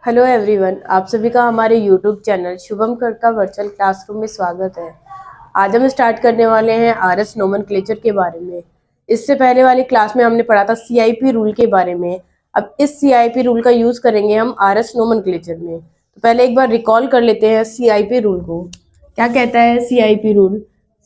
Hello everyone, आप सभी का हमारे YouTube channel Shubham Khadka virtual classroom में स्वागत है। आज हम स्टार्ट करने वाले हैं आरएस नोमेनक्लेचर के बारे में। इससे पहले वाली क्लास में हमने पढ़ा था सीआईपी रूल के बारे में। अब इस सीआईपी रूल का यूज करेंगे हम आरएस नोमेनक्लेचर में। तो पहले एक बार रिकॉल कर लेते हैं सीआईपी रूल को। क्या कहता है सीआईपी रूल?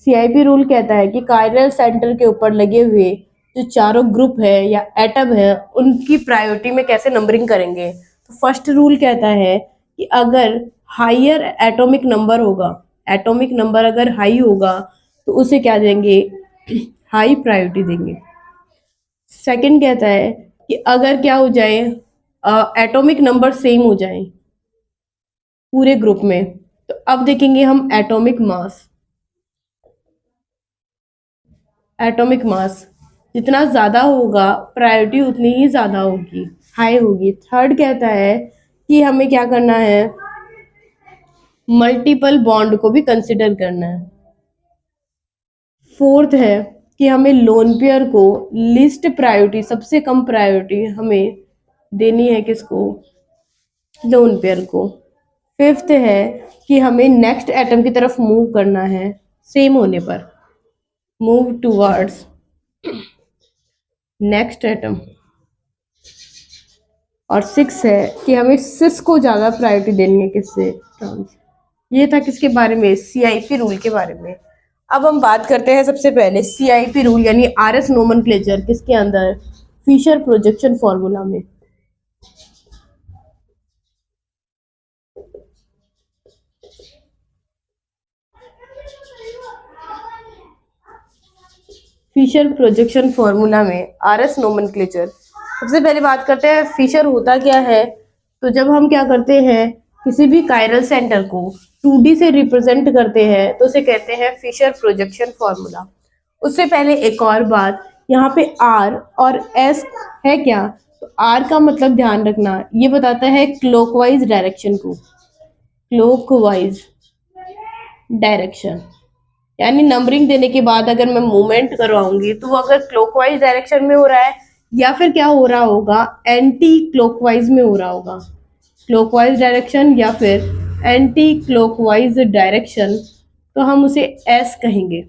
सीआईपी रूल कहता है कि कायरल सेंटर के ऊपर लगे हुए जो चारों ग्रुप है या एटम है उनकी प्रायोरिटी में कैसे नंबरिंग करेंगे। तो फर्स्ट रूल कहता है कि अगर हायर एटॉमिक नंबर होगा, एटॉमिक नंबर अगर हाई होगा तो उसे क्या देंगे? हाई प्रायोरिटी देंगे। सेकंड कहता है कि अगर क्या हो जाए, एटॉमिक नंबर सेम हो जाए पूरे ग्रुप में, तो अब देखेंगे हम एटॉमिक मास। एटॉमिक मास जितना ज्यादा होगा प्रायोरिटी उतनी ही ज्यादा होगी, हाई होगी। थर्ड कहता है कि हमें क्या करना है, मल्टीपल बॉन्ड को भी कंसिडर करना है। फोर्थ है कि हमें लोन पेयर को लिस्ट प्रायोरिटी, सबसे कम प्रायोरिटी हमें देनी है किसको? लोन पेयर को। फिफ्थ है कि हमें नेक्स्ट एटम की तरफ मूव करना है, सेम होने पर मूव टूवर्ड्स नेक्स्ट एटम। और सिक्स है कि हमें सिस को ज्यादा प्रायोरिटी देनी है, किससे? ट्रांस। ये था किसके बारे में? सीआईपी रूल के बारे में। अब हम बात करते हैं सबसे पहले सीआईपी रूल यानी आरएस नोमेनक्लेचर किसके अंदर? फिशर प्रोजेक्शन फॉर्मूला में। फिशर प्रोजेक्शन फॉर्मूला में आरएस नोमेनक्लेचर। सबसे पहले बात करते हैं फिशर होता क्या है। तो जब हम क्या करते हैं, किसी भी कायरल सेंटर को 2D से रिप्रेजेंट करते हैं तो उसे कहते हैं फिशर प्रोजेक्शन फॉर्मूला। उससे पहले एक और बात, यहाँ पे आर और एस है क्या? तो आर का मतलब ध्यान रखना, ये बताता है क्लॉकवाइज डायरेक्शन को, क्लॉकवाइज डायरेक्शन। यानी नंबरिंग देने के बाद अगर मैं मूवमेंट करवाऊंगी तो वो अगर क्लॉकवाइज डायरेक्शन में हो रहा है या फिर क्या हो रहा होगा, एंटी क्लॉकवाइज में हो रहा होगा। क्लॉकवाइज डायरेक्शन या फिर एंटी क्लॉकवाइज डायरेक्शन, तो हम उसे एस कहेंगे।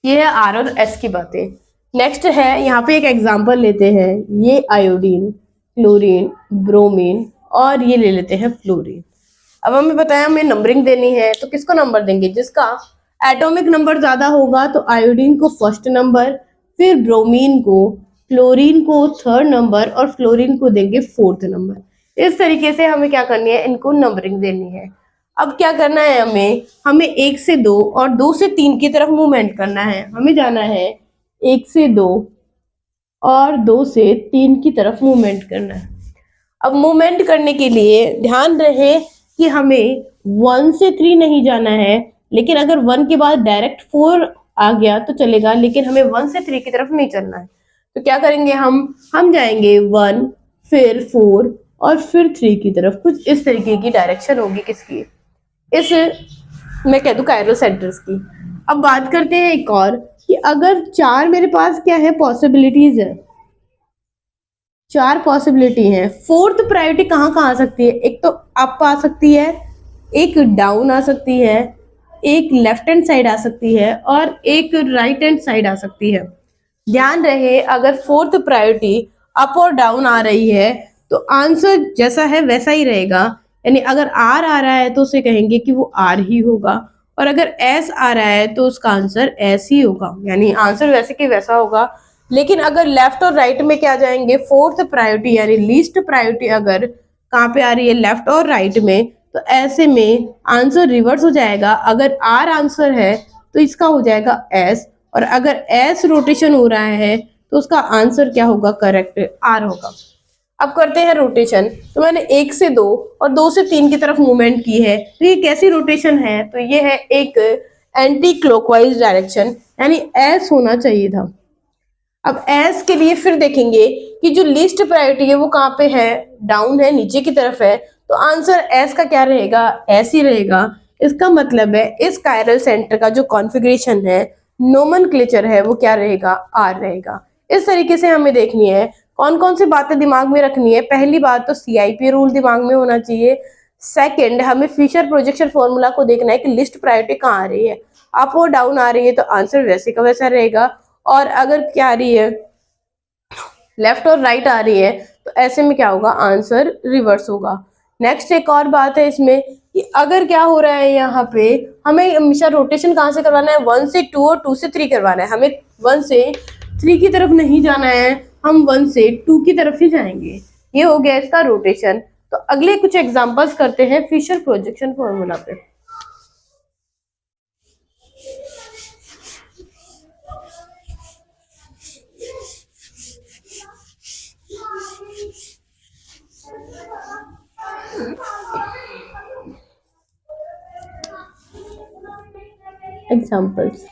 ये है आर और एस की बातें। नेक्स्ट है, यहाँ पे एक एग्जांपल लेते हैं, ये आयोडीन, क्लोरीन, ब्रोमीन और ये ले लेते हैं फ्लोरीन। अब हमें बताया हमें नंबरिंग देनी है, तो किसको नंबर देंगे? जिसका एटॉमिक नंबर ज्यादा होगा तो आयोडीन को फर्स्ट नंबर, फिर ब्रोमीन को, क्लोरीन को थर्ड नंबर और फ्लोरीन को देंगे फोर्थ नंबर। इस तरीके से हमें क्या करनी है, इनको नंबरिंग देनी है। अब क्या करना है हमें, हमें 1 से 2 और 2 से 3 की तरफ मूवमेंट करना है। हमें जाना है 1 से 2 और 2 से 3 की तरफ मूवमेंट करना है। अब मूवमेंट करने के लिए ध्यान रहे कि हमें 1 से 3 नहीं जाना है, लेकिन अगर 1 के बाद डायरेक्ट 4 आ गया तो चलेगा, लेकिन हमें 1 से 3 की तरफ नहीं चलना है। तो क्या करेंगे हम जाएंगे 1 फिर 4 और फिर 3 की तरफ। कुछ इस तरीके की डायरेक्शन होगी किसकी? इस, मैं कह दूं कायरल सेंटर्स की। अब बात करते हैं एक और कि अगर 4 मेरे पास क्या है, पॉसिबिलिटीज है, 4 पॉसिबिलिटी है। फोर्थ प्रायोरिटी कहाँ कहाँ आ सकती है? एक तो अप आ सकती है, एक डाउन आ सकती है, एक लेफ्ट हैंड साइड आ सकती है और एक राइट हैंड साइड आ सकती है। ध्यान रहे अगर फोर्थ प्रायोरिटी अप और डाउन आ रही है तो आंसर जैसा है वैसा ही रहेगा। यानी अगर आर आ रहा है तो उसे कहेंगे कि वो आर ही होगा, और अगर एस आ रहा है तो उसका आंसर एस ही होगा, यानी आंसर वैसे कि वैसा होगा। लेकिन अगर लेफ्ट और राइट में क्या जाएंगे, फोर्थ प्रायोरिटी यानी लीस्ट प्रायोरिटी अगर कहाँ पे आ रही है, लेफ्ट और राइट में, तो ऐसे में आंसर रिवर्स हो जाएगा। अगर आर आंसर है तो इसका हो जाएगा एस, और अगर एस रोटेशन हो रहा है तो उसका आंसर क्या होगा, करेक्ट आर होगा। अब करते हैं रोटेशन। तो मैंने 1 से 2 और 2 से 3 की तरफ मूवमेंट की है, तो ये कैसी रोटेशन है? तो ये है एक एंटी क्लॉकवाइज डायरेक्शन, यानी एस होना चाहिए था। अब एस के लिए फिर देखेंगे कि जो लिस्ट प्रायोरिटी है वो कहाँ पे है, डाउन है, नीचे की तरफ है, तो आंसर एस का क्या रहेगा, एस ही रहेगा। इसका मतलब है इस कायरल सेंटर का जो कॉन्फ़िगरेशन है, नोमेनक्लेचर है, वो क्या रहेगा, आर रहेगा। इस तरीके से हमें देखनी है कौन कौन सी बातें दिमाग में रखनी है? पहली बात तो CIP रूल दिमाग में होना चाहिए। सेकंड, हमें फिशर प्रोजेक्शन फॉर्मूला को देखना है कि लिस्ट प्रायोरिटी कहाँ आ रही है, अप और डाउन आ रही है तो आंसर वैसे का वैसा रहेगा, और अगर क्या आ रही है, लेफ्ट और राइट आ रही है, तो ऐसे में क्या होगा, आंसर रिवर्स होगा। नेक्स्ट एक और बात है इसमें कि अगर क्या हो रहा है यहाँ पे, हमें हमेशा रोटेशन कहाँ से करवाना है, 1 से 2 और 2 से 3 करवाना है। हमें 1 से 3 की तरफ नहीं जाना है, हम 1 से 2 की तरफ ही जाएंगे। ये हो गया इसका रोटेशन। तो अगले कुछ एग्जांपल्स करते हैं फिशर प्रोजेक्शन फॉर्मूला पे। एग्जांपल्स,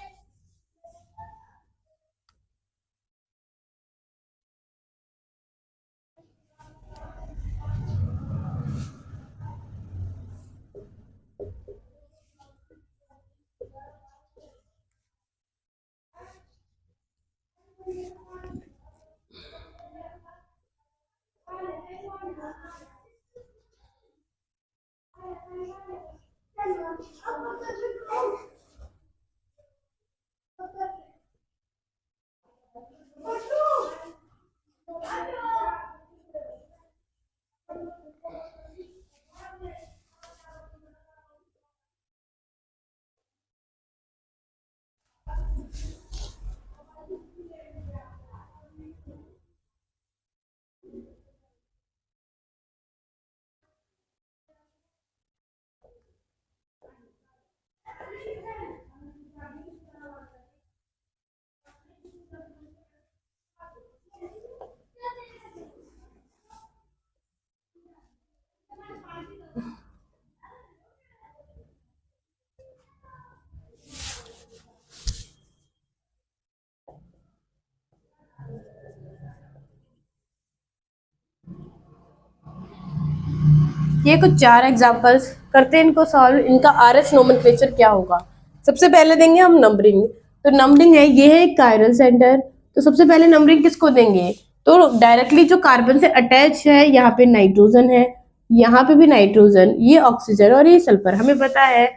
ये कुछ 4 एग्जांपल्स करते हैं इनको सॉल्व। इनका RS नोमेनक्लेचर क्या होगा? सबसे पहले देंगे हम नंबरिंग। तो नंबरिंग है, ये है कायरल सेंटर, तो सबसे पहले नंबरिंग किसको देंगे, तो डायरेक्टली जो कार्बन से अटैच है, यहाँ पे नाइट्रोजन है, यहाँ पे भी नाइट्रोजन, ये ऑक्सीजन और ये सल्फर। हमें पता है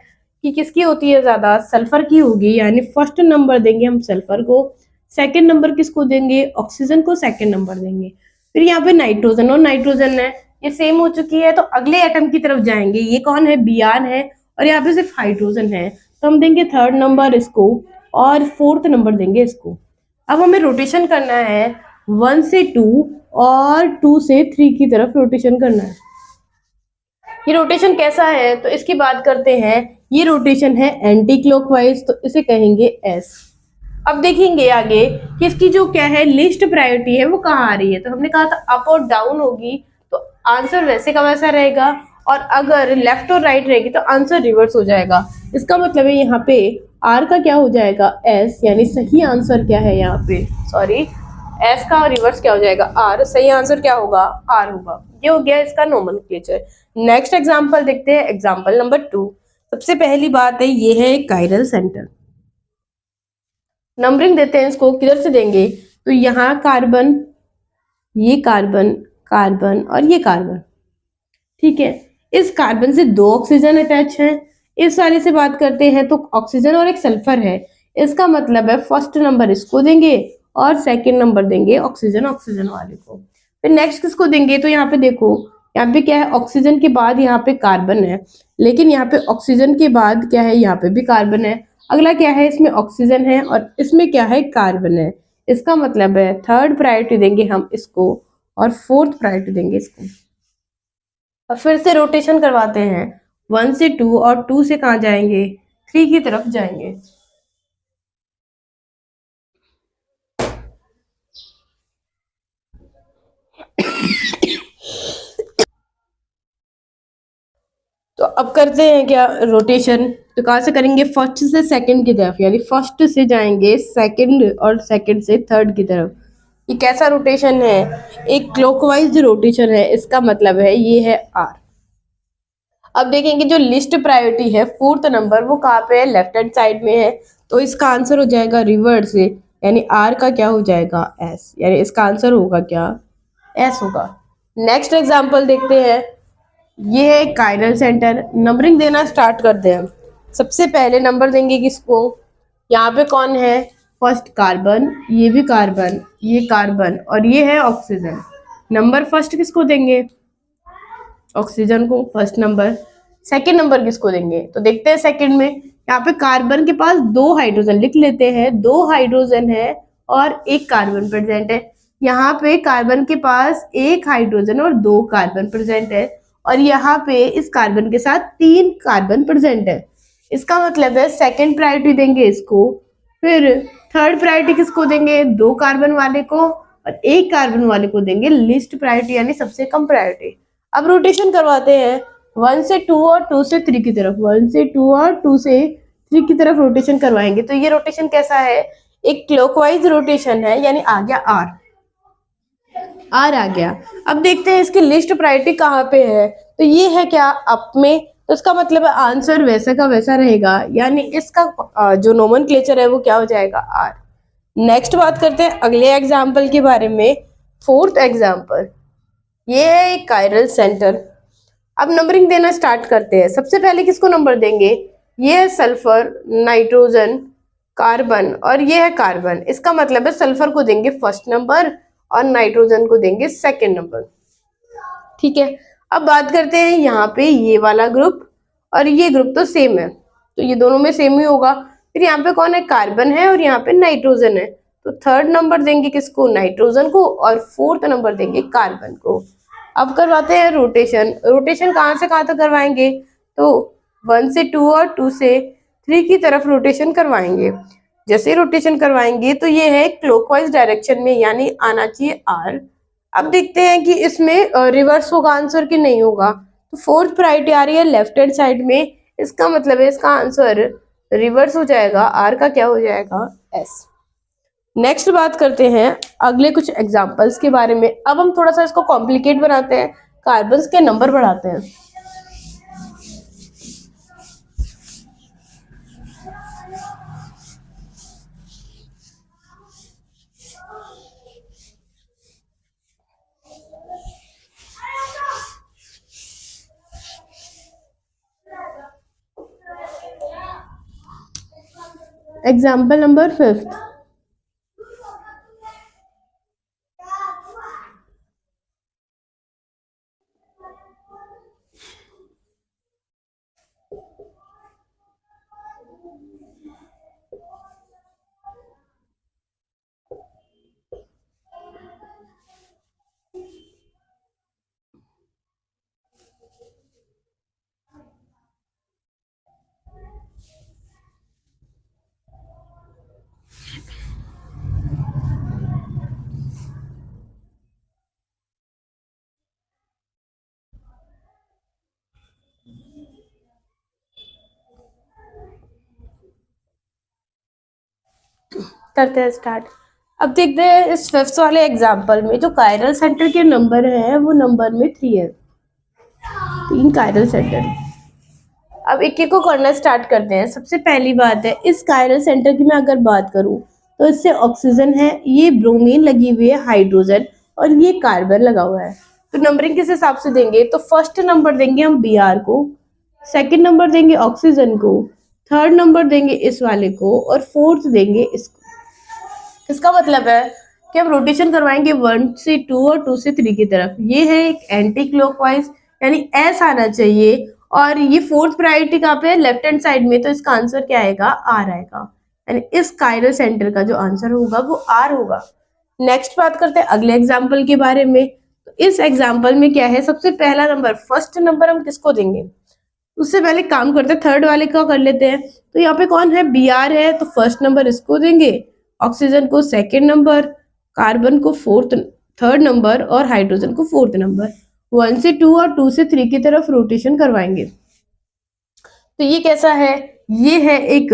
कि किसकी होती है ज्यादा, सल्फर की होगी, यानी फर्स्ट नंबर देंगे हम सल्फर को, सेकंड नंबर किसको देंगे, ऑक्सीजन को सेकंड नंबर देंगे। फिर यहाँ पे नाइट्रोजन और नाइट्रोजन है, ये सेम हो चुकी है, तो अगले एटम की तरफ जाएंगे। ये कौन है, Br है, और यहाँ पे सिर्फ हाइड्रोजन है, तो हम देंगे थर्ड नंबर इसको, और फोर्थ नंबर देंगे इसको। अब हमें रोटेशन करना है 1 से 2 और 2 से 3 की तरफ रोटेशन करना है। ये रोटेशन कैसा है, तो इसकी बात करते हैं। ये रोटेशन है एंटी क्लॉकवाइज, तो इसे कहेंगे S। अब देखेंगे आगे कि इसकी जो क्या है, लिस्ट प्रायोरिटी है वो कहाँ आ रही है, तो हमने कहा था अप और डाउन होगी, तो आंसर वैसे का वैसा रहेगा, और अगर लेफ्ट और राइट रहेगी तो आंसर रिवर्स हो जाएगा। इसका मतलब है यहाँ पे R का क्या हो जाएगा, S, यानी सही आंसर क्या है यहाँ पे, सॉरी, S का रिवर्स क्या हो जाएगा, R, सही आंसर क्या होगा, R होगा। ये हो गया इसका नोमेनक्लेचर। नेक्स्ट एग्जांपल देखते हैं, एग्जांपल नंबर 2। सबसे पहली बात है, ये है कायरल सेंटर। नंबरिंग देते हैं इसको, किधर से देंगे, तो यहाँ कार्बन, ये कार्बन, कार्बन और ये कार्बन, ठीक है। इस कार्बन से 2 ऑक्सीजन अटैच हैं। इस वाले से बात करते हैं तो ऑक्सीजन और एक सल्फर है। इसका मतलब है फर्स्ट नंबर इसको देंगे और सेकंड नंबर देंगे ऑक्सीजन, ऑक्सीजन वाले को। फिर नेक्स्ट किसको देंगे, तो यहाँ पे देखो, यहाँ पे क्या है, ऑक्सीजन के बाद यहाँ पे कार्बन है, लेकिन यहाँ पे ऑक्सीजन के बाद क्या है, यहाँ पे भी कार्बन है। अगला क्या है, इसमें ऑक्सीजन है और इसमें क्या है, कार्बन है। इसका मतलब है थर्ड प्रायोरिटी देंगे हम इसको और फोर्थ प्रायोरिटी देंगे इसको। और फिर से रोटेशन करवाते हैं, 1 से 2 और 2 से कहाँ जाएंगे, 3 की तरफ जाएंगे। तो अब करते हैं क्या, रोटेशन। तो कहाँ से करेंगे, फर्स्ट से सेकंड की तरफ, यानी फर्स्ट से जाएंगे सेकंड और सेकंड से थर्ड की तरफ। ये कैसा रोटेशन है, एक क्लॉकवाइज रोटेशन है। इसका मतलब है ये है R। अब देखेंगे जो लिस्ट प्रायोरिटी है, फोर्थ नंबर, वो कहाँ पे है, लेफ्ट हैंड साइड में है, तो इसका आंसर हो जाएगा रिवर्स, यानी R का क्या हो जाएगा, S, यानी इसका आंसर होगा क्या, एस होगा। नेक्स्ट एग्जांपल देखते हैं। ये है कायरल सेंटर। नंबरिंग देना स्टार्ट करते हैं। सबसे पहले नंबर देंगे किसको? यहाँ पे कौन है? फर्स्ट कार्बन, ये भी कार्बन, ये कार्बन और ये है ऑक्सीजन। नंबर फर्स्ट किसको देंगे? ऑक्सीजन को फर्स्ट नंबर। सेकंड नंबर किसको देंगे? तो देखते हैं सेकंड में। यहाँ पे कार्बन के पास 2 हाइड्रोजन लिख लेते हैं, 2 हाइड्रोजन है और 1 कार्बन प्रेजेंट है। यहाँ पे कार्बन के पास 1 हाइड्रोजन और 2 कार्बन प्रेजेंट है और यहाँ पे इस कार्बन के साथ 3 कार्बन प्रेजेंट है। इसका मतलब है सेकंड प्रायोरिटी देंगे इसको, फिर थर्ड प्रायोरिटी किसको देंगे? 2 कार्बन वाले को और 1 कार्बन वाले को देंगे लिस्ट प्रायोरिटी यानी सबसे कम प्रायोरिटी। अब रोटेशन करवाते हैं 1 से 2 और 2 से 3 की तरफ। 1 से 2 और 2 से 3 की तरफ रोटेशन करवाएंगे। तो ये रोटेशन कैसा है? एक क्लॉकवाइज रोटेशन है, यानी आ गया आर। आर आ गया। अब देखते हैं इसकी लिस्ट प्रायोरिटी कहाँ पे है। तो ये है क्या? अप में। तो इसका मतलब है आंसर वैसा का वैसा रहेगा, यानी इसका जो नोमेनक्लेचर है वो क्या हो जाएगा? आर। नेक्स्ट बात करते हैं अगले एग्जाम्पल के बारे में। फोर्थ एग्जाम्पल, ये है एक कायरल सेंटर। अब नंबरिंग देना स्टार्ट करते हैं। सबसे पहले किसको नंबर देंगे? ये है सल्फर, नाइट्रोजन, कार्बन और ये है कार्बन। इसका मतलब है सल्फर को देंगे फर्स्ट नंबर और नाइट्रोजन को देंगे सेकंड नंबर। ठीक है। अब बात करते हैं यहाँ पे ये वाला ग्रुप और ये ग्रुप तो सेम है, तो ये दोनों में सेम ही होगा। फिर यहाँ पे कौन है? कार्बन है और यहाँ पे नाइट्रोजन है। तो थर्ड नंबर देंगे किसको? नाइट्रोजन को और फोर्थ नंबर देंगे कार्बन को। अब करवाते हैं रोटेशन। रोटेशन कहाँ से कहाँ तक करवाएंगे? तो 1 से 2 और 2 से 3 की तरफ रोटेशन करवाएंगे। जैसे रोटेशन करवाएंगे तो ये है क्लॉकवाइज डायरेक्शन में, यानी आना चाहिए आर। अब देखते हैं कि इसमें रिवर्स होगा आंसर कि नहीं होगा। तो फोर्थ प्रायोरिटी आ रही है लेफ्ट हैंड साइड में, इसका मतलब है इसका आंसर रिवर्स हो जाएगा। आर का क्या हो जाएगा? एस। नेक्स्ट बात करते हैं अगले कुछ एग्जांपल्स के बारे में। अब हम थोड़ा सा इसको कॉम्प्लिकेट बनाते हैं, कार्बन्स के नंबर बढ़ाते हैं। Example number 5। करते हैं स्टार्ट। अब देखते हैं इस 5th वाले एग्जाम्पल में जो कायरल सेंटर के नंबर है वो नंबर में 3 है। 3 कायरल सेंटर। अब एक एक को करना स्टार्ट करते हैं। सबसे पहली बात है, इस कायरल सेंटर की मैं अगर बात करूं तो इससे ऑक्सीजन है, ये ब्रोमीन लगी हुई है, हाइड्रोजन और ये कार्बन लगा हुआ है। तो नंबरिंग किस हिसाब से देंगे? तो फर्स्ट नंबर देंगे हम बी आर को, सेकंड नंबर देंगे ऑक्सीजन को, थर्ड नंबर देंगे इस वाले को और फोर्थ देंगे इसको। इसका मतलब है कि हम रोटेशन करवाएंगे 1 से 2 और 2 से 3 की तरफ। ये है एक एंटी क्लॉकवाइज, यानी एस आना चाहिए और ये फोर्थ प्रायोरिटी कहाँ पे है? लेफ्ट हैंड साइड में। तो इसका आंसर क्या आएगा? आर आएगा, यानी इस कायरल सेंटर का जो आंसर होगा वो आर होगा। नेक्स्ट बात करते हैं अगले एग्जाम्पल के बारे में। तो इस एग्जाम्पल में क्या है? सबसे पहला नंबर, फर्स्ट नंबर हम किसको देंगे? उससे पहले काम करते हैं थर्ड वाले का कर लेते हैं। तो यहाँ पे कौन है? बी आर है, तो फर्स्ट नंबर इसको देंगे, ऑक्सीजन को सेकेंड नंबर, कार्बन को थर्ड नंबर और हाइड्रोजन को फोर्थ नंबर। 1 से 2 और 2 से 3 की तरफ रोटेशन करवाएंगे। तो ये कैसा है? ये है एक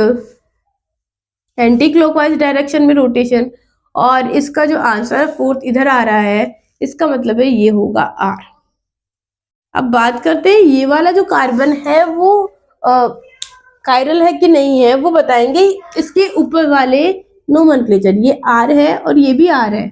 एंटी क्लॉकवाइज डायरेक्शन में रोटेशन और इसका जो आंसर है फोर्थ इधर आ रहा है, इसका मतलब है ये होगा आर। अब बात करते हैं ये वाला जो कार्बन है वो कायरल है कि नहीं है, वो बताएंगे इसके ऊपर वाले नोमेनक्लेचर। ये आर है और ये भी आर है,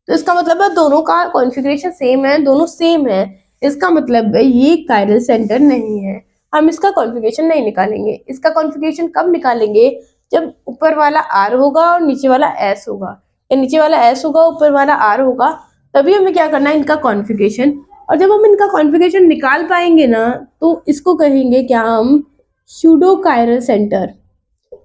तो इसका मतलब है दोनों का कॉन्फ़िगरेशन सेम है, दोनों सेम है। इसका मतलब है ये कायरल सेंटर नहीं है, हम इसका कॉन्फ़िगरेशन नहीं निकालेंगे। इसका कॉन्फ़िगरेशन कब निकालेंगे, जब ऊपर वाला R होगा और नीचे वाला S होगा, या नीचे वाला S होगा ऊपर वाला R होगा, तभी हमें क्या करना है, इनका कॉन्फ़िगरेशन। और जब हम इनका कॉन्फ़िगरेशन निकाल पाएंगे ना, तो इसको कहेंगे क्या हम, सूडो कायरल सेंटर।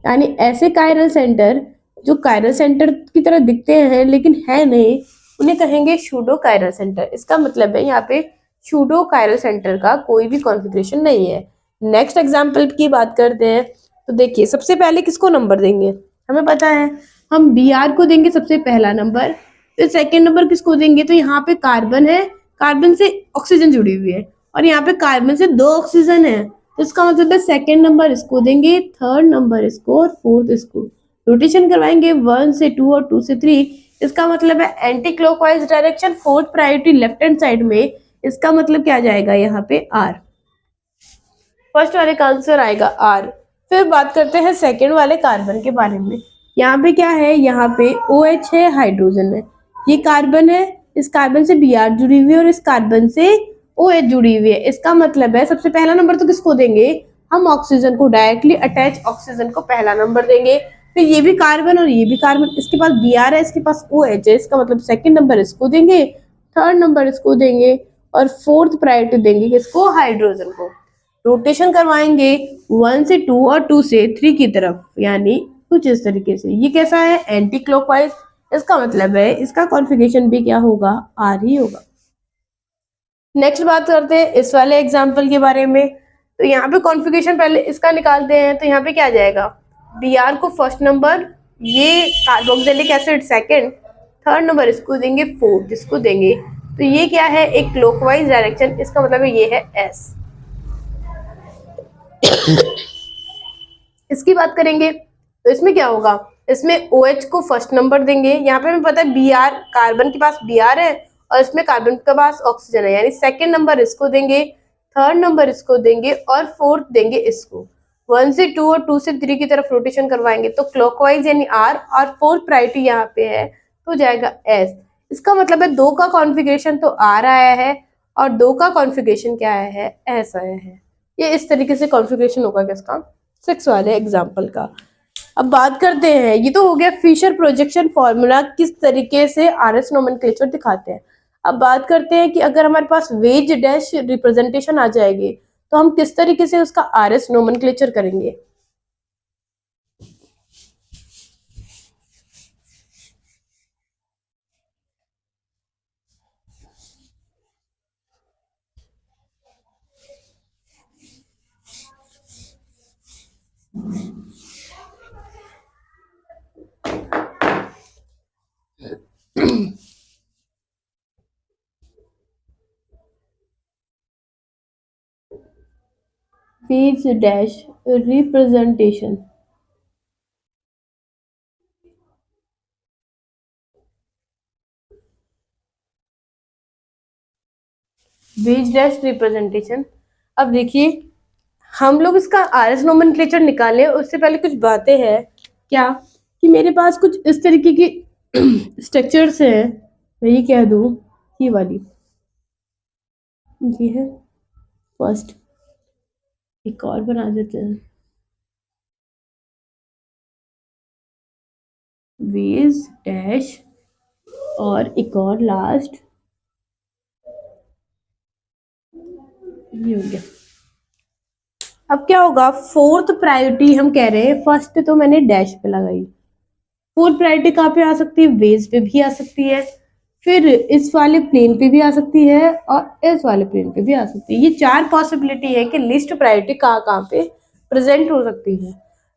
यानी ऐसे कायरल सेंटर जो कायरल सेंटर की तरह दिखते हैं लेकिन है नहीं, उन्हें कहेंगे सूडो कायरल सेंटर। इसका मतलब है यहाँ पे सूडो कायरल सेंटर का कोई भी कॉन्फ़िगरेशन नहीं है। नेक्स्ट एग्जांपल की बात करते हैं। तो देखिए सबसे पहले किसको नंबर देंगे, हमें पता है हम Br को देंगे सबसे पहला नंबर, फिर सेकेंड नंबर किसको देंगे, तो यहाँ पे कार्बन है, कार्बन से ऑक्सीजन जुड़ी हुई है, और यहाँ पे कार्बन से 2 ऑक्सीजन है, तो इसका मतलब है सेकेंड नंबर इसको देंगे, थर्ड नंबर इसको, और फोर्थ इसको। रोटेशन करवाएंगे 1 से 2 और 2 से 3। इसका मतलब है anti clockwise direction, fourth priority left hand side में। इसका मतलब क्या जाएगा यहाँ पे R, फर्स्ट वाले का आंसर आएगा R। फिर बात करते हैं सेकेंड वाले कार्बन के बारे में। यहाँ पे क्या है, यहाँ पे OH है, हाइड्रोजन है, ये कार्बन है, इस कार्बन से Br जुड़ी हुई है और इस कार्बन से OH जुड़ी हुई है। इसका मतलब है सबसे पहला नंबर तो किसको देंगे, हम ऑक्सीजन को, डायरेक्टली अटैच ऑक्सीजन को पहला नंबर देंगे। फिर ये भी कार्बन और ये भी कार्बन, इसके पास Br है, इसके पास OH है, इसका मतलब सेकेंड नंबर इसको देंगे, थर्ड नंबर इसको देंगे, और फोर्थ प्रायोरिटी देंगे किसको, हाइड्रोजन को। रोटेशन करवाएंगे 1 से 2 और 2 से 3 की तरफ, यानी कुछ इस तरीके से। ये कैसा है, एंटी क्लॉकवाइज। इसका मतलब है इसका कॉन्फ़िगरेशन भी क्या होगा, R ही होगा। नेक्स्ट बात करते हैं इस वाले एग्जाम्पल के बारे में। तो यहाँ पे कॉन्फ़िगरेशन पहले इसका निकालते हैं। तो यहाँ पे क्या जाएगा, Br को फर्स्ट नंबर, ये carboxylic acid second, third number इसको देंगे, फोर्थ इसको देंगे। तो ये क्या है, एक क्लॉकवाइज डायरेक्शन, इसका मतलब है ये है S। इसकी बात करेंगे तो इसमें क्या होगा, इसमें OH को फर्स्ट नंबर देंगे। यहाँ पे हमें पता है Br, कार्बन के पास Br है और इसमें कार्बन के पास ऑक्सीजन है, यानी सेकेंड नंबर इसको देंगे, थर्ड नंबर इसको देंगे और फोर्थ देंगे इसको। 1 से 2 और 2 से 3 की तरफ रोटेशन करवाएंगे तो क्लॉकवाइज यानी R, और फोर्थ प्रायोरिटी यहाँ पे है तो जाएगा S। इसका मतलब है 2 का कॉन्फ़िगरेशन तो R आया है और 2 का कॉन्फ़िगरेशन क्या आया है, S आया है। ये इस तरीके से कॉन्फ़िगरेशन होगा किसका, 6 वाले एग्जाम्पल का। अब बात करते हैं, ये तो हो गया फिशर प्रोजेक्शन फॉर्मूला, किस तरीके से RS नोमेनक्लेचर दिखाते हैं। अब बात करते हैं कि अगर हमारे पास वेज डैश रिप्रेजेंटेशन आ जाएगी तो हम किस तरीके से उसका RS नोमेनक्लेचर करेंगे। Veg dash representation, veg dash representation. अब देखिए हम लोग इसका RS नोमेनक्लेचर निकालें उससे पहले कुछ बातें हैं क्या, कि मेरे पास कुछ इस तरीके की स्ट्रक्चर्स हैं। मैं ये कह दूँ, ये वाली ये है फर्स्ट, एक और बना देते हैं, वेज डैश, और एक और लास्ट, ये हो गया। अब क्या होगा, फोर्थ प्रायोरिटी हम कह रहे हैं, फर्स्ट तो मैंने डैश पे लगाई, फोर्थ प्रायोरिटी कहाँ पे आ सकती है, वेज पे भी आ सकती है, फिर इस वाले प्लेन पे भी आ सकती है और इस वाले प्लेन पे भी आ सकती है। ये 4 पॉसिबिलिटी है कि लिस्ट प्रायोरिटी कहाँ कहाँ पे प्रेजेंट हो सकती है।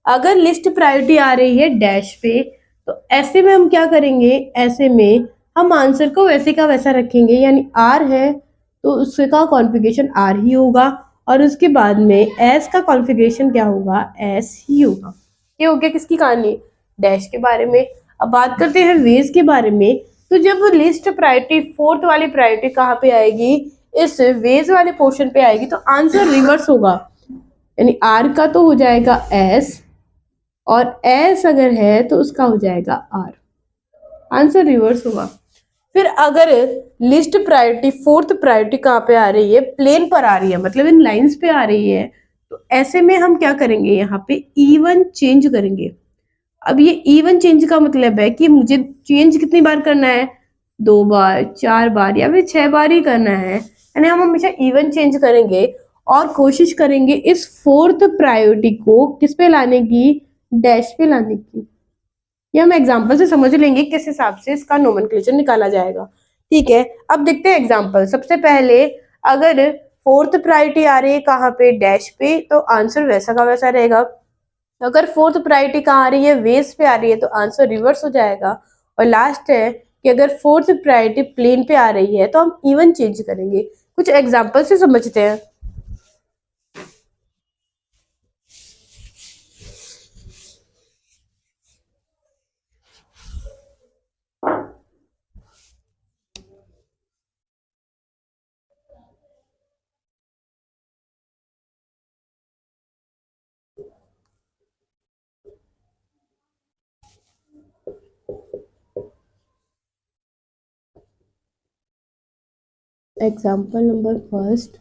अगर लिस्ट प्रायोरिटी आ रही है डैश पे, तो ऐसे में हम क्या करेंगे, ऐसे में हम आंसर को वैसे का वैसा रखेंगे, यानी R है तो उसका कॉन्फ़िगरेशन R ही होगा, और उसके बाद में S का कॉन्फ़िगरेशन क्या होगा, S ही होगा। ये हो गया किसकी कहानी, डैश के बारे में। अब बात करते हैं वेज के बारे में। तो जब लिस्ट प्रायोरिटी फोर्थ वाली प्रायोरिटी कहाँ पे आएगी, इस वेज वाले पोर्शन पे आएगी, तो आंसर रिवर्स होगा, यानी R का तो हो जाएगा S, और S अगर है तो उसका हो जाएगा R, आंसर रिवर्स होगा। फिर अगर लिस्ट प्रायोरिटी फोर्थ प्रायोरिटी कहाँ पे आ रही है, प्लेन पर आ रही है, मतलब इन लाइंस पे आ रही है, तो ऐसे में हम क्या करेंगे, यहाँ पे इवन चेंज करेंगे। अब ये इवन चेंज का मतलब है कि मुझे चेंज कितनी बार करना है, 2 बार, 4 बार या फिर 6 बार ही करना है, यानी हम हमेशा इवन चेंज करेंगे और कोशिश करेंगे इस फोर्थ प्रायोरिटी को किस पे लाने की, डैश पे लाने की। ये हम एग्जाम्पल से समझ लेंगे किस हिसाब से इसका नोमेनक्लेचर निकाला जाएगा। ठीक है, अब देखते हैं एग्जाम्पल। सबसे पहले अगर फोर्थ प्रायोरिटी आ रही है कहाँ पे, डैश पे, तो आंसर वैसा का वैसा रहेगा। अगर फोर्थ प्रायोरिटी कहाँ आ रही है, वेज पे आ रही है, तो आंसर रिवर्स हो जाएगा। और लास्ट है कि अगर फोर्थ प्रायोरिटी प्लेन पे आ रही है तो हम इवन चेंज करेंगे। कुछ एग्जाम्पल से समझते हैं। एग्जाम्पल नंबर फर्स्ट,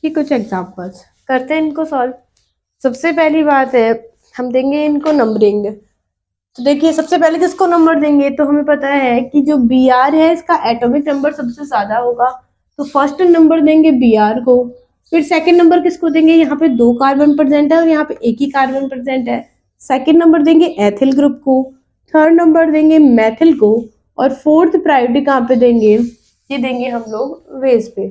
ये कुछ एग्जाम्पल्स करते हैं इनको सॉल्व। सबसे पहली बात है, हम देंगे इनको नंबरिंग। तो देखिए सबसे पहले किसको नंबर देंगे, तो हमें पता है कि जो बी आर है इसका एटॉमिक नंबर सबसे ज्यादा होगा, तो फर्स्ट नंबर देंगे बी आर को। फिर सेकंड नंबर किसको देंगे, यहाँ पे 2 कार्बन प्रेजेंट है और यहाँ पे एक ही कार्बन प्रेजेंट है, सेकंड नंबर देंगे एथिल ग्रुप को, थर्ड नंबर देंगे मैथिल को, और फोर्थ प्रायोरिटी कहाँ पे देंगे, ये देंगे हम लोग वेज पे।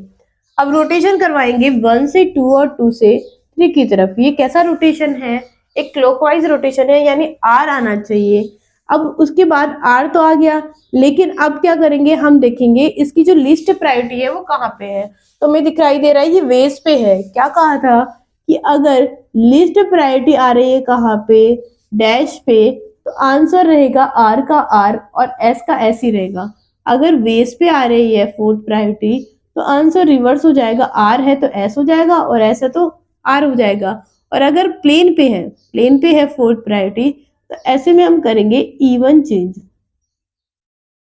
अब रोटेशन करवाएंगे 1 से 2 और 2 से 3 की तरफ। ये कैसा रोटेशन है, एक क्लॉकवाइज रोटेशन है, यानी आर आना चाहिए। अब उसके बाद आर तो आ गया, लेकिन अब क्या करेंगे, हम देखेंगे इसकी जो लिस्ट प्रायोरिटी है वो कहाँ पे है। तो हमें दिखाई दे रहा है ये वेज पे है। क्या कहा था कि अगर लिस्ट प्रायोरिटी आ रही है कहाँ पे, डैश पे, तो आंसर रहेगा आर का आर और एस का एस ही रहेगा। अगर वेज पे आ रही है फोर्थ प्रायोरिटी, तो आंसर रिवर्स हो जाएगा, आर है तो एस हो जाएगा और एस है तो आर हो जाएगा। और अगर प्लेन पे है फोर्थ प्रायोरिटी, तो ऐसे में हम करेंगे इवन चेंज।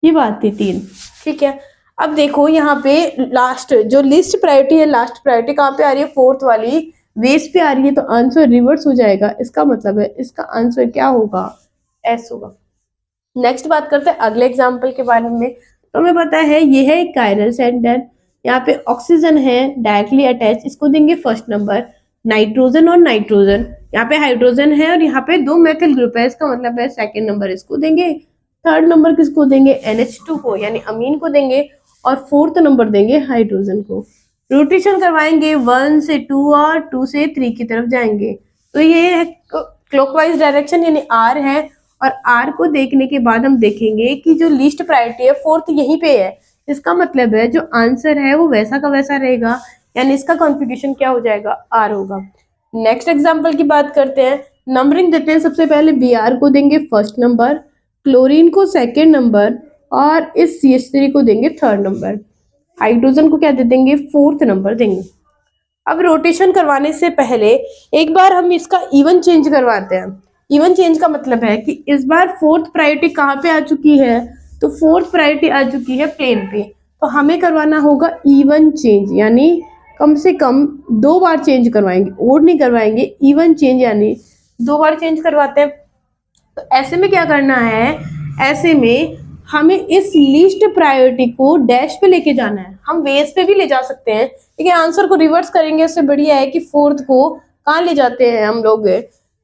ये बात थी 3। ठीक है, अब देखो यहाँ पे लास्ट जो लिस्ट प्रायोरिटी है, लास्ट प्रायोरिटी कहाँ पे आ रही है, फोर्थ वाली वेज पे आ रही है, तो आंसर रिवर्स हो जाएगा। इसका मतलब है इसका आंसर क्या होगा, एस होगा। नेक्स्ट बात करते हैं अगले एग्जाम्पल के बारे में। तो हमें पता है ये है एक कायरल सेंटर, यहाँ पे ऑक्सीजन है डायरेक्टली अटैच, इसको देंगे फर्स्ट नंबर। नाइट्रोजन और नाइट्रोजन, यहाँ पे हाइड्रोजन है और यहाँ पे 2 मेथिल ग्रुप है, इसका मतलब है सेकंड नंबर इसको देंगे। थर्ड नंबर किसको देंगे, NH2 को, यानी अमीन को देंगे। और फोर्थ नंबर देंगे हाइड्रोजन को। रोटेशन करवाएंगे 1 से 2 और 2 से 3 की तरफ जाएंगे। तो ये है क्लॉकवाइज डायरेक्शन, यानी आर है। और आर को देखने के बाद हम देखेंगे कि जो लिस्ट प्रायोरिटी है फोर्थ यहीं पे है, इसका मतलब है जो आंसर है वो वैसा का वैसा रहेगा, यानी इसका कॉन्फ़िगरेशन क्या हो जाएगा, आर होगा। नेक्स्ट एग्जांपल की बात करते हैं। नंबरिंग देते हैं, सबसे पहले बी आर को देंगे फर्स्ट नंबर, क्लोरीन को सेकेंड नंबर और इस CH3 को देंगे थर्ड नंबर। हाइड्रोजन को क्या दे देंगे, फोर्थ नंबर देंगे। अब रोटेशन करवाने से पहले एक बार हम इसका इवन चेंज करवाते हैं। इवन चेंज का मतलब है कि इस बार फोर्थ प्रायोरिटी कहाँ पे आ चुकी है, तो फोर्थ प्रायोरिटी आ चुकी है प्लेन पे, तो हमें करवाना होगा इवन चेंज, यानी कम से कम 2 बार चेंज करवाएंगे, ओड नहीं करवाएंगे, इवन चेंज यानी 2 बार चेंज करवाते हैं। तो ऐसे में क्या करना है, ऐसे में हमें इस लीस्ट प्रायोरिटी को डैश पे लेके जाना है। हम वेज पे भी ले जा सकते हैं, लेकिन आंसर को रिवर्स करेंगे, उससे बढ़िया है कि फोर्थ को कहाँ ले जाते हैं हम लोग,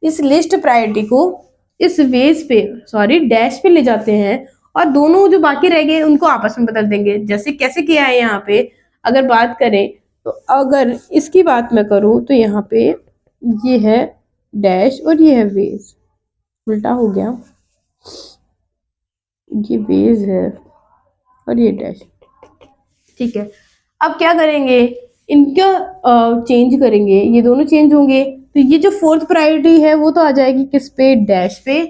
इस लिस्ट प्रायोरिटी को इस वेज पे, सॉरी डैश पे ले जाते हैं, और दोनों जो बाकी रह गए उनको आपस में बदल देंगे। जैसे कैसे किया है यहाँ पे, अगर बात करें तो अगर इसकी बात मैं करूं तो यहाँ पे ये है डैश और ये है वेज, उल्टा हो गया, ये वेज है और ये डैश, ठीक है। अब क्या करेंगे, इनका चेंज करेंगे, ये दोनों चेंज होंगे, तो ये जो फोर्थ प्रायोरिटी है वो तो आ जाएगी किस पे, डैश पे,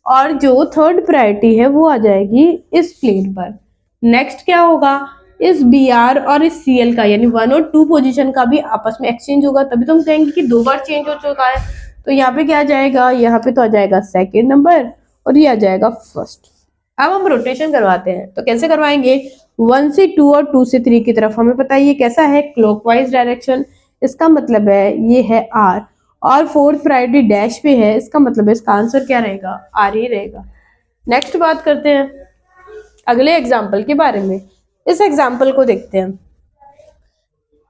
और जो थर्ड प्रायोरिटी है वो आ जाएगी इस प्लेन पर। नेक्स्ट क्या होगा, इस बी आर और इस सी एल का यानी 1 और 2 पोजीशन का भी आपस में एक्सचेंज होगा, तभी तो हम कहेंगे कि 2 बार चेंज हो चुका है। तो यहाँ पे क्या आ जाएगा, यहाँ पे तो आ जाएगा सेकेंड नंबर और ये आ जाएगा फर्स्ट। अब हम रोटेशन करवाते हैं, तो कैसे करवाएंगे, 1 से 2 और 2 से 3 की तरफ। हमें पता है ये कैसा है, क्लॉकवाइज डायरेक्शन, इसका मतलब है ये है आर, और फोर्थ प्रायोरिटी डैश पे है, इसका मतलब है इसका आंसर क्या रहेगा, आर ही रहेगा। नेक्स्ट बात करते हैं अगले एग्जाम्पल के बारे में। इस एग्जाम्पल को देखते हैं,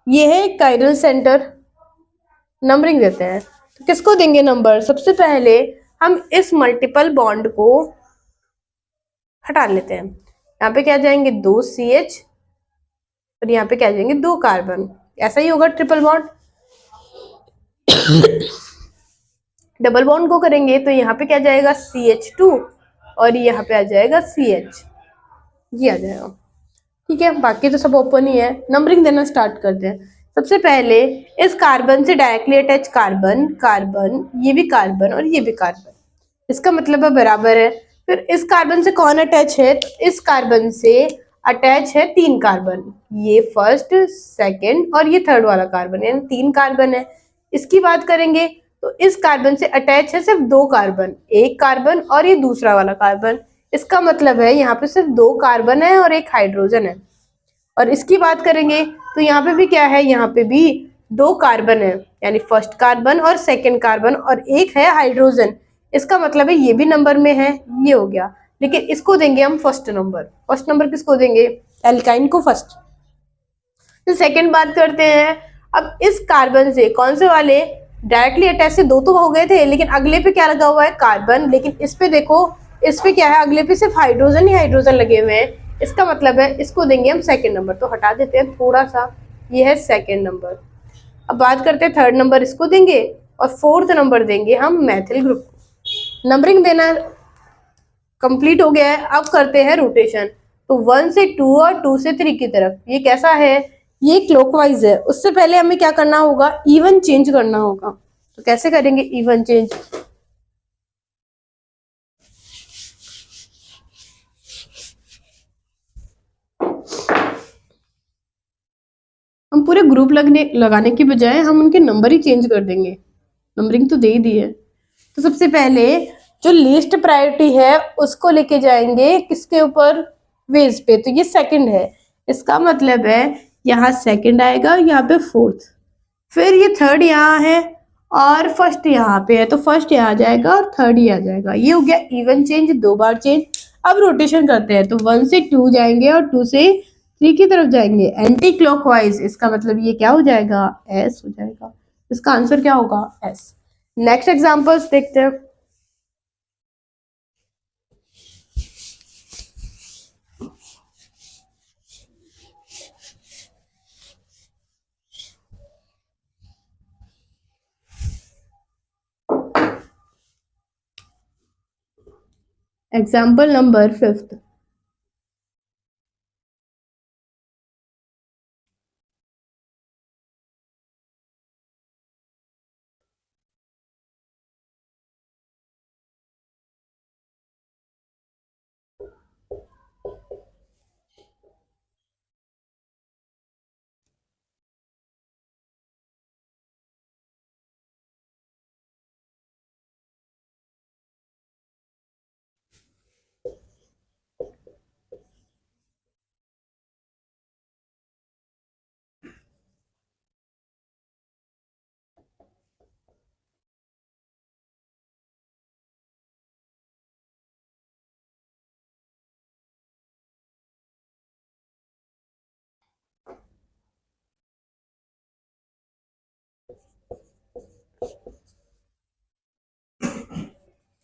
ये है कायरल सेंटर, नंबरिंग देते हैं, तो किसको देंगे नंबर, सबसे पहले हम इस मल्टीपल बॉन्ड को हटा लेते हैं। यहाँ पे क्या जाएंगे 2 CH, और यहाँ पे क्या जाएंगे 2 कार्बन, ऐसा ही होगा ट्रिपल बॉन्ड। डबल बॉन्ड को करेंगे तो यहाँ पे क्या जाएगा CH2, और यहाँ पे आ जाएगा CH, ये आ जाएगा, ठीक है। बाकी तो सब ओपन ही है। नंबरिंग देना स्टार्ट करते हैं। सबसे पहले इस कार्बन से डायरेक्टली अटैच कार्बन, कार्बन, ये भी कार्बन और ये भी कार्बन, इसका मतलब है बराबर है। फिर इस कार्बन से कौन अटैच है, तो इस कार्बन से अटैच है 3 कार्बन, ये फर्स्ट, सेकंड और ये थर्ड वाला कार्बन, यानी 3 कार्बन है। इसकी बात करेंगे तो इस कार्बन से अटैच है सिर्फ 2 कार्बन, एक कार्बन और ये दूसरा वाला कार्बन, इसका मतलब है यहाँ पे सिर्फ 2 कार्बन है और एक हाइड्रोजन है। और इसकी बात करेंगे तो यहाँ पे भी क्या है, यहाँ पे भी 2 कार्बन है, यानी फर्स्ट कार्बन और सेकंड कार्बन और एक है हाइड्रोजन, इसका मतलब है ये भी नंबर में है, ये हो गया। लेकिन इसको देंगे हम फर्स्ट नंबर, फर्स्ट नंबर किसको देंगे, एल्काइन को फर्स्ट। तो सेकंड बात करते हैं, अब इस कार्बन से कौन से वाले डायरेक्टली अटैच से 2 तो हो गए थे, लेकिन अगले पे क्या लगा हुआ है, कार्बन, लेकिन इस पे देखो, इस पे क्या है, अगले पे सिर्फ हाइड्रोजन ही हाइड्रोजन लगे हुए हैं, इसका मतलब है इसको देंगे हम सेकंड नंबर। तो हटा देते हैं थोड़ा सा, ये है सेकंड नंबर। अब बात करते हैं थर्ड नंबर, इसको देंगे, और फोर्थ नंबर देंगे हम मैथिल ग्रुप को। नंबरिंग देना कंप्लीट हो गया है, अब करते हैं रोटेशन। तो 1 से 2 और 2 से 3 की तरफ, ये कैसा है, ये क्लॉकवाइज है। उससे पहले हमें क्या करना होगा, इवन चेंज करना होगा। तो कैसे करेंगे इवन चेंज, हम पूरे ग्रुप लगाने की बजाय हम उनके नंबर ही चेंज कर देंगे, नंबरिंग तो दे ही दी है। तो सबसे पहले जो लीस्ट प्रायोरिटी है उसको लेके जाएंगे किसके ऊपर, वेज पे, तो ये सेकंड है, इसका मतलब है यहाँ सेकंड आएगा, यहाँ पे फोर्थ, फिर ये थर्ड यहाँ है और फर्स्ट यहाँ पे है, तो फर्स्ट यहाँ आ जाएगा और थर्ड ही आ जाएगा। ये हो गया इवन चेंज, 2 बार चेंज। अब रोटेशन करते हैं, तो 1 से 2 जाएंगे और 2 से 3 की तरफ जाएंगे एंटी क्लॉकवाइज, इसका मतलब ये क्या हो जाएगा, एस हो जाएगा। इसका आंसर क्या होगा, एस। नेक्स्ट एग्जांपल्स देखते हैं। Example number 5।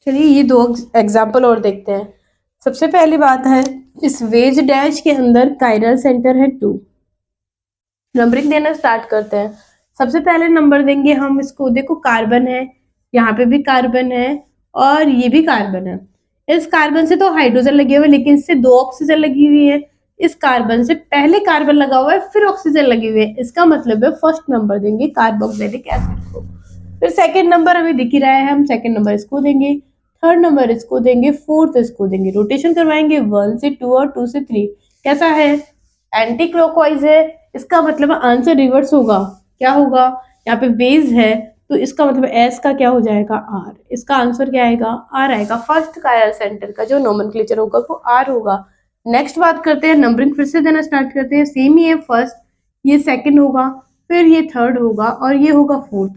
चलिए ये दो एग्जाम्पल और देखते हैं। सबसे पहली बात है, इस वेज डैश के अंदर कायरल सेंटर है 2। नंबरिंग देना स्टार्ट करते हैं। सबसे पहले नंबर देंगे हम इसको, देखो कार्बन है, यहाँ पे भी कार्बन है और ये भी कार्बन है। इस कार्बन से तो हाइड्रोजन लगे हुए, लेकिन इससे 2 ऑक्सीजन लगी हुई है। इस कार्बन से पहले कार्बन लगा हुआ है, फिर ऑक्सीजन लगी हुई है। इसका मतलब है फर्स्ट नंबर देंगे कार्बोक्सिलिक एसिड को। फिर सेकेंड नंबर हमें दिख ही रहा है, हम सेकेंड नंबर इसको देंगे, थर्ड नंबर इसको देंगे, फोर्थ इसको देंगे। रोटेशन करवाएंगे 1 से 2 और 2 से 3। कैसा है? एंटी क्लॉकवाइज है, इसका मतलब आंसर रिवर्स होगा। क्या होगा? यहाँ पे बेस है तो इसका मतलब एस का क्या हो जाएगा? आर। इसका आंसर क्या आएगा? आर आएगा। फर्स्ट कायरल सेंटर का जो नोमेनक्लेचर होगा वो आर होगा। नेक्स्ट बात करते हैं, नंबरिंग फिर से देना स्टार्ट करते हैं। सेम ही है, फर्स्ट ये सेकंड होगा, फिर ये थर्ड होगा और ये होगा फोर्थ।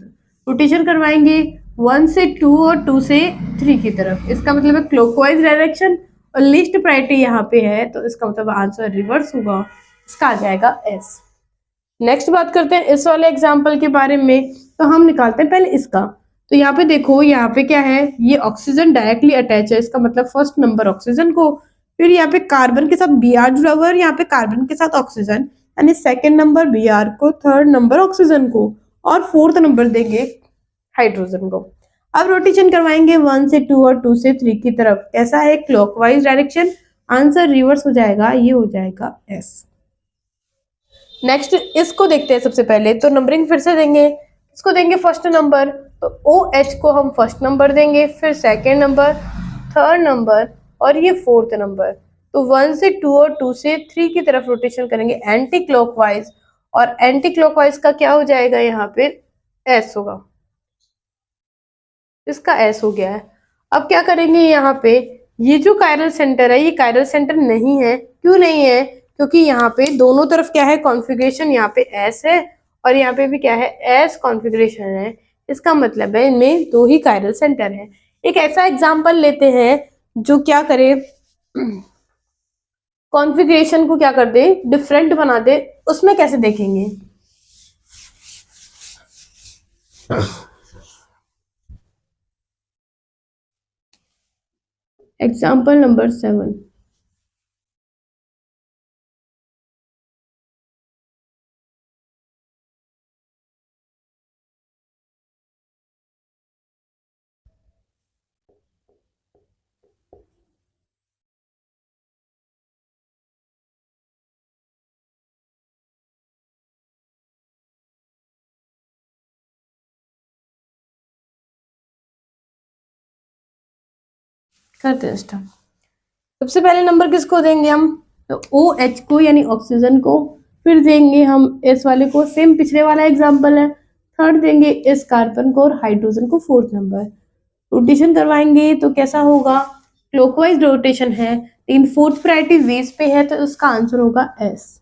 रोटेशन करवाएंगे 1 से 2 और 2 से 3 की तरफ। इसका मतलब है क्लॉकवाइज डायरेक्शन और लीस्ट प्रायोरिटी यहाँ पे है तो इसका मतलब आंसर रिवर्स होगा। इसका आ जाएगा एस। नेक्स्ट बात करते हैं इस वाले एग्जाम्पल के बारे में। तो हम निकालते हैं पहले इसका। तो यहाँ पे देखो, यहाँ पे क्या है, ये ऑक्सीजन डायरेक्टली अटैच है, इसका मतलब फर्स्ट नंबर ऑक्सीजन को। फिर यहाँ पे कार्बन के साथ बी आर जुड़ा हुआ है और यहाँ पे कार्बन के साथ ऑक्सीजन, यानी सेकेंड नंबर बी आर को, थर्ड नंबर ऑक्सीजन को और फोर्थ नंबर देंगे हाइड्रोजन को। अब रोटेशन करवाएंगे 1 से 2 और 2 से 3 की तरफ। कैसा है? Clockwise direction. आंसर रिवर्स हो जाएगा, ये हो जाएगा एस। नेक्स्ट इसको देखते हैं। सबसे पहले तो नंबरिंग फिर से देंगे, इसको देंगे फर्स्ट नंबर, तो OH को हम फर्स्ट नंबर देंगे, फिर सेकेंड नंबर, थर्ड नंबर और ये फोर्थ नंबर। तो 1 से 2 और 2 से 3 की तरफ रोटेशन करेंगे एंटी क्लॉकवाइज, और एंटी क्लॉकवाइज का क्या हो जाएगा? यहाँ पे एस होगा, इसका एस हो गया है। अब क्या करेंगे, यहाँ पे ये जो कायरल सेंटर है ये कायरल सेंटर नहीं है। क्यों नहीं है? क्योंकि यहाँ पे दोनों तरफ क्या है, कॉन्फ़िगरेशन, यहाँ पे एस है और यहाँ पे भी क्या है, एस कॉन्फ़िगरेशन है। इसका मतलब है इनमें 2 ही कायरल सेंटर है। एक ऐसा एग्जाम्पल लेते हैं जो क्या करे, कॉन्फ़िगरेशन को क्या कर दे, डिफरेंट बना दे। उसमें कैसे देखेंगे? Example number 7। करते हैं स्टार्ट। सबसे पहले नंबर किसको देंगे हम? तो OH को यानी ऑक्सीजन को, फिर देंगे हम इस वाले को, सेम पिछले वाला एग्जांपल है। थर्ड देंगे इस कार्बन को और हाइड्रोजन को फोर्थ नंबर। रोटेशन करवाएंगे तो कैसा होगा? क्लॉकवाइज रोटेशन है, लेकिन फोर्थ प्रायोरिटी वेज पे है तो उसका आंसर होगा एस।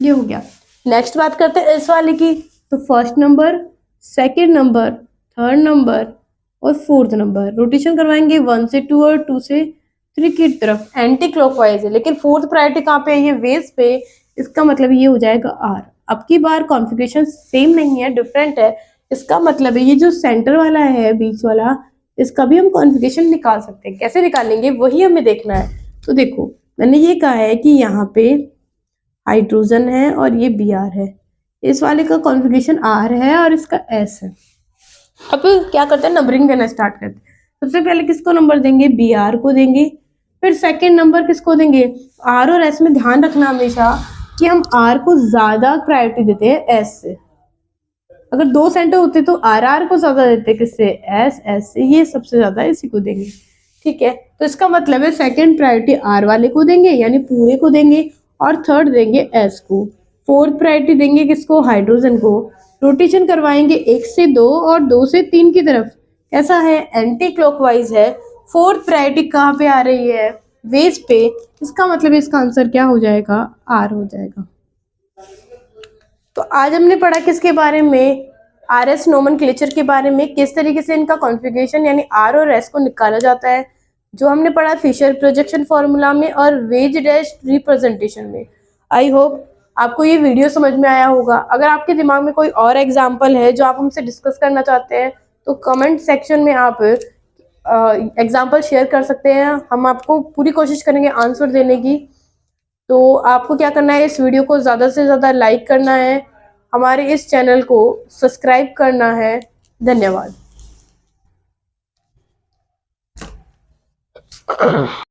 ये हो गया। नेक्स्ट बात करते हैं इस वाले की। तो first number, second number, third number और फोर्थ नंबर। रोटेशन करवाएंगे 1 से 2 और 2 से 3 की तरफ। एंटी क्लॉकवाइज है, लेकिन फोर्थ प्रायोरिटी कहाँ पे है? ये वेज पे। इसका मतलब ये हो जाएगा आर। अब की बार कॉन्फ़िगरेशन सेम नहीं है, डिफरेंट है। इसका मतलब है ये जो सेंटर वाला है, बीच वाला, इसका भी हम कॉन्फ़िगरेशन निकाल सकते हैं। कैसे निकालेंगे वही हमें देखना है। तो देखो, मैंने ये कहा है कि यहाँ पे हाइड्रोजन है और ये बी आर है। इस वाले का कॉन्फ़िगरेशन आर है और इसका एस है। अब क्या करते हैं, नंबरिंग देना स्टार्ट करते हैं। सबसे पहले किसको नंबर देंगे? बी आर को देंगे। फिर सेकेंड नंबर किसको देंगे? आर और एस में ध्यान रखना हमेशा कि हम आर को ज्यादा प्रायोरिटी देते हैं एस से। अगर 2 सेंटर होते तो आर को ज्यादा देते, किससे? एस से। ये सबसे ज्यादा इसी को देंगे, ठीक है। तो इसका मतलब है सेकेंड प्रायोरिटी आर वाले को देंगे, यानी पूरे को देंगे, और थर्ड देंगे एस को। फोर्थ प्रायोरिटी देंगे किसको? हाइड्रोजन को। रोटेशन करवाएंगे 1 से 2 और 2 से 3 की तरफ। कैसा है? एंटी क्लॉकवाइज है। फोर्थ प्रायोरिटी कहाँ पे आ रही है? वेज पे। इसका मतलब इसका आंसर क्या हो जाएगा? आर हो जाएगा। तो आज हमने पढ़ा किसके बारे में? RS नोमेनक्लेचर के बारे में, किस तरीके से इनका कॉन्फ़िगरेशन यानी R और S को निकाला जाता है, जो हमने पढ़ा फिशर प्रोजेक्शन फॉर्मूला में और वेज डैश रिप्रेजेंटेशन में। आई होप आपको ये वीडियो समझ में आया होगा। अगर आपके दिमाग में कोई और एग्जाम्पल है जो आप हमसे डिस्कस करना चाहते हैं तो कमेंट सेक्शन में आप एग्जाम्पल शेयर कर सकते हैं। हम आपको पूरी कोशिश करेंगे आंसर देने की। तो आपको क्या करना है, इस वीडियो को ज़्यादा से ज़्यादा लाइक करना है, हमारे इस चैनल को सब्सक्राइब करना है। धन्यवाद।